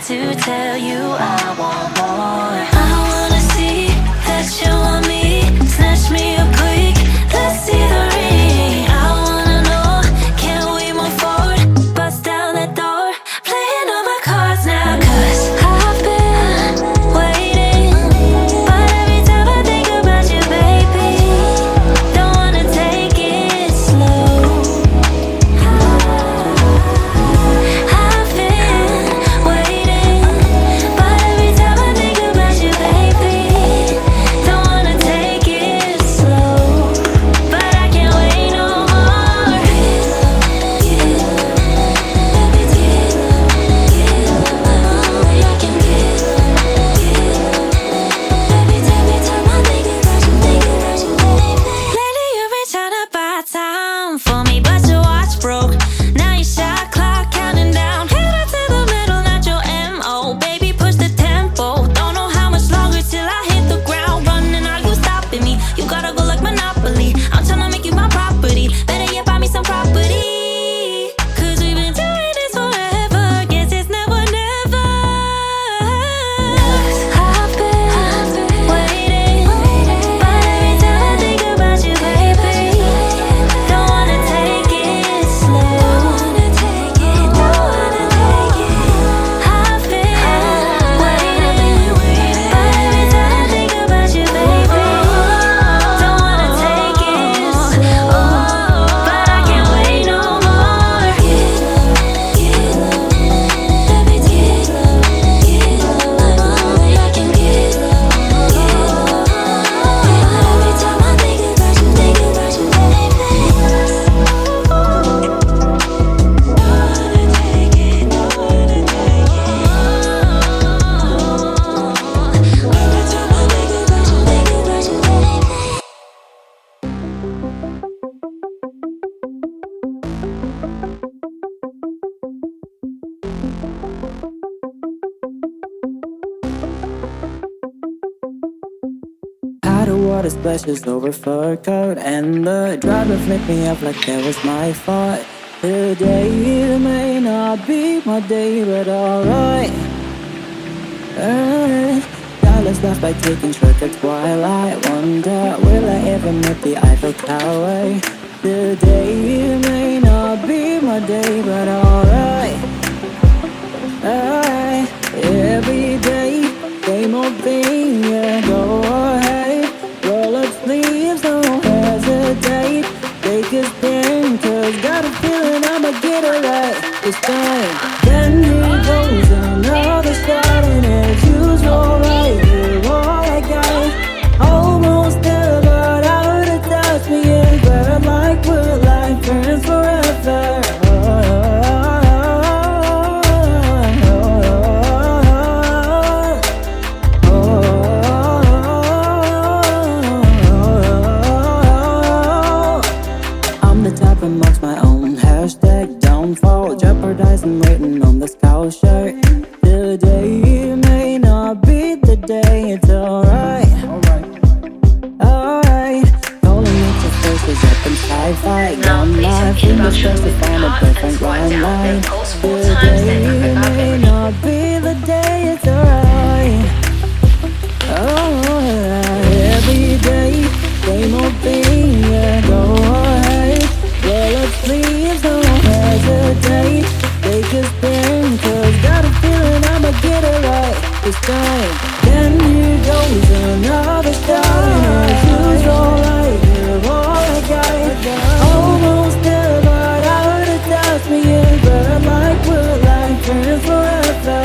to tell you I want more. I wanna see that you want me. Snatch me up quick, let's see the ring. I wanna know, can we move forward? Bust down that door, playing all my cards now. Cause I've been waiting, but every time I think about you, baby, don't wanna take it slow. I've been waiting, but every time I think about you, baby, don't wanna take it slow. But I can't wait no more. Lately you've been trying to buy time for me, but your watch broke. Now your shot clock counting down. Headed to the middle, not your MO. Baby, push the tempo. Don't know how much longer till I hit the ground running. Are you stopping me? You gotta go like Monopoly. I'm tryna make you my property. Better yet, buy me some property. Cause we've been doing this forever. Guess it's never, never. I've been waiting, but every time I think about you, baby, don't wanna take it slow. Don't wanna take it. I've been waiting, but every time I think about you, baby, don't wanna take it slow. But I can't wait no more. Out of water splashes over fur coat, and the driver flipped me up like that was my fault. Today may not be my day, but alright. Dollars left by taking short to twilight. Wonder, will I ever meet the Eiffel Tower? Today may not be my day, but alright. Alright, every day, same old thing, yeah, go ahead. Roll up sleeves, don't hesitate. Take a spin, cause got a feeling I'ma get it right this time. Then here goes another shot, and as usual, right here, all I got. Almost there, but out of touch, me and girl like we're like friends forever. Amongst my own hashtag downfall, jeopardizing waiting on the scout shirt. Today may not be the day, it's alright. Alright, calling me to faces up in sci-fi. Got my fingers pressed to find a perfect line line. Today may not be the day, it's alright. Alright, every day, same old thing, yeah, go ahead. Roll up sleeves, don't hesitate. Take a spin, cause got a feeling I'ma get it right this time. Then here goes another shot, and as usual, right here, all I got. Almost there, but out of touch, me and girl like we're like friends forever.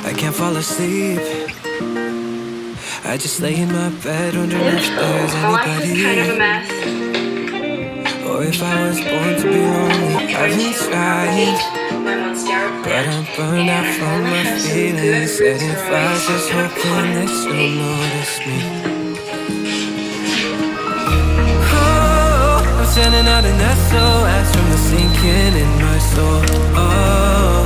I can't fall asleep. I just lay in my bed wondering if there's My life is anybody kind of a here. mess. if I was born to be lonely. I've been trying, but I'm burned out from my feelings. Setting fires, just hoping that you'll notice me. Oh, I'm sending out an SOS from the sinking in my soul. Oh,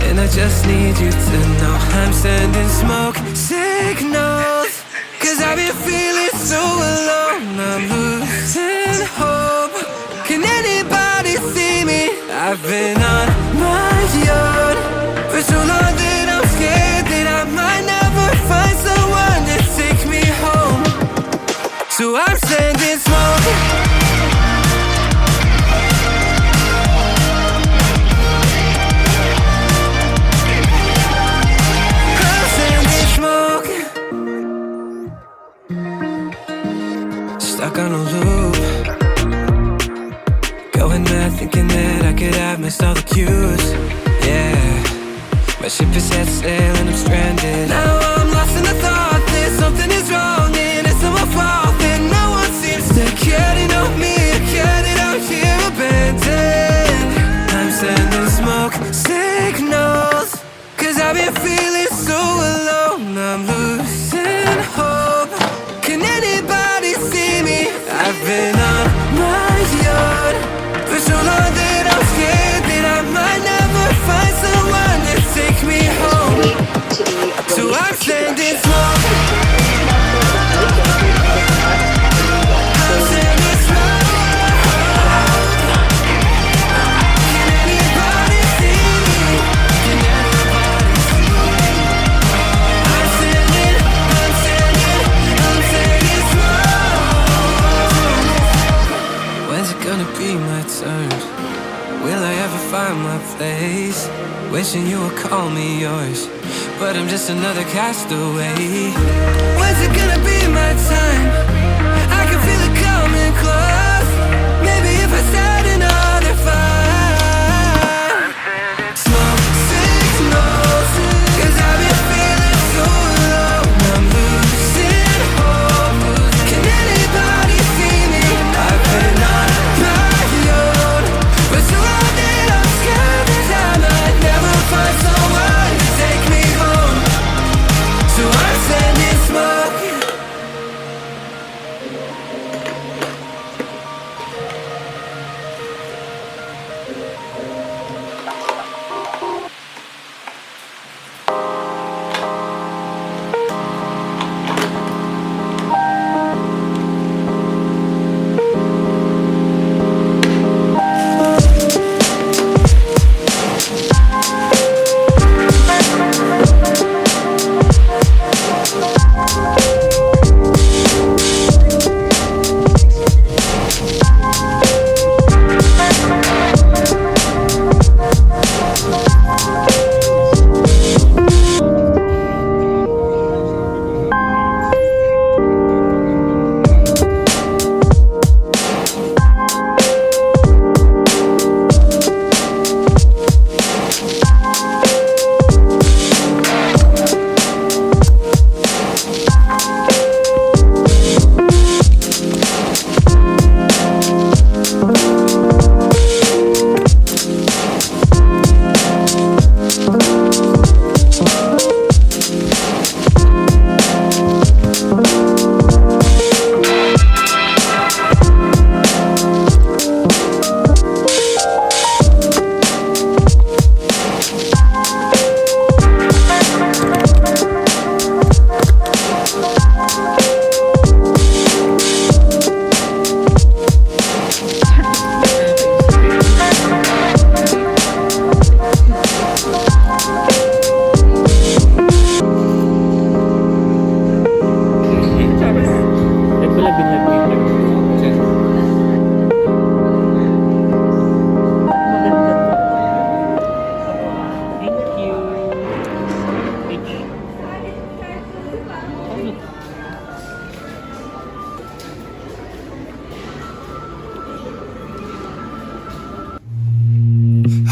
and I just need you to know I'm sending smoke signals. Cause I've been feeling so alone, I'm losing hope. Can anybody see me? I've been on my own for so long that I'm scared that I might never find someone to take me home. So I'm sending smoke. I'm sending smoke. Stuck on a loop, going mad thinking that I could have missed all the cues. Yeah, my ship is set sail and I'm stranded. Now I'm lost in the thought that something is wrong and it's not my fault that no one seems to care to know me. I care that I'm here abandoned. I'm sending smoke signals, cause I've been feeling so alone. I'm losing hope. Can anybody see me? I've been on my own for so long that I'm scared that I might never find someone to take me home. So I'm sending smoke. I'm sending smoke. Can anybody see me? Can anybody see me? I'm sending smoke. When's it gonna be my turn? Will I ever find my place? Wishing you would call me yours, but I'm just another castaway. When's it gonna be my time? I can feel it coming close. Maybe if I start another fire. Smoke signals, cause I've been feeling so alone. I'm losing hope. Can anybody see me? I've been on my own for so long that I'm scared that I might never find someone to take me home. So I'm sending smoke.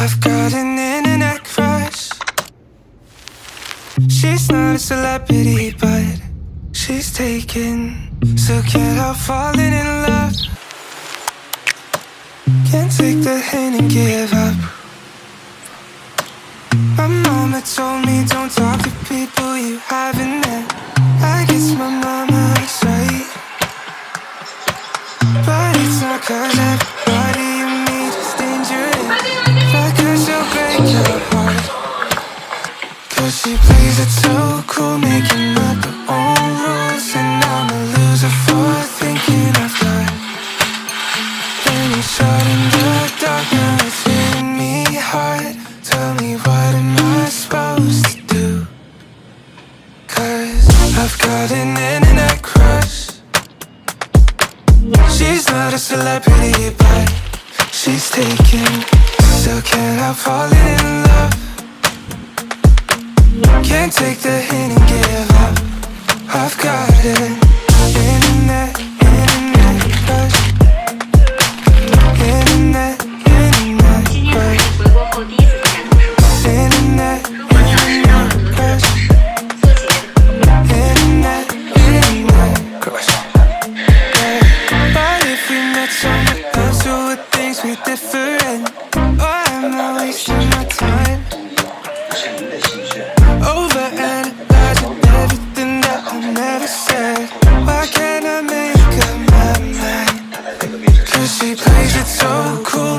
I've got an internet crush. She's not a celebrity, but she's taken. So can't help falling in love. Can't take the hint and give up. My mama told me don't talk to people you haven't met. I guess my mama was right, but it's not 'cause everybody you meet is dangerous. But 'cause she'll break your heart. 'Cause she plays it so cool, making up her own rules. And I'm a loser for thinking I've got. Then you shot in the dark, now it's hitting me hard. Tell me, what am I supposed to do? 'Cause I've got an internet crush. She's not a celebrity, but she's taken. Still can't help falling in love. Can't take the hint and give up. I've got an internet crush. Internet crush. Internet crush. Internet crush. But if we met somewhere else, who would things be different? Why am I wasting my time overanalyzing everything that I never said? Why can't I make up my mind? 'Cause she plays it so cool,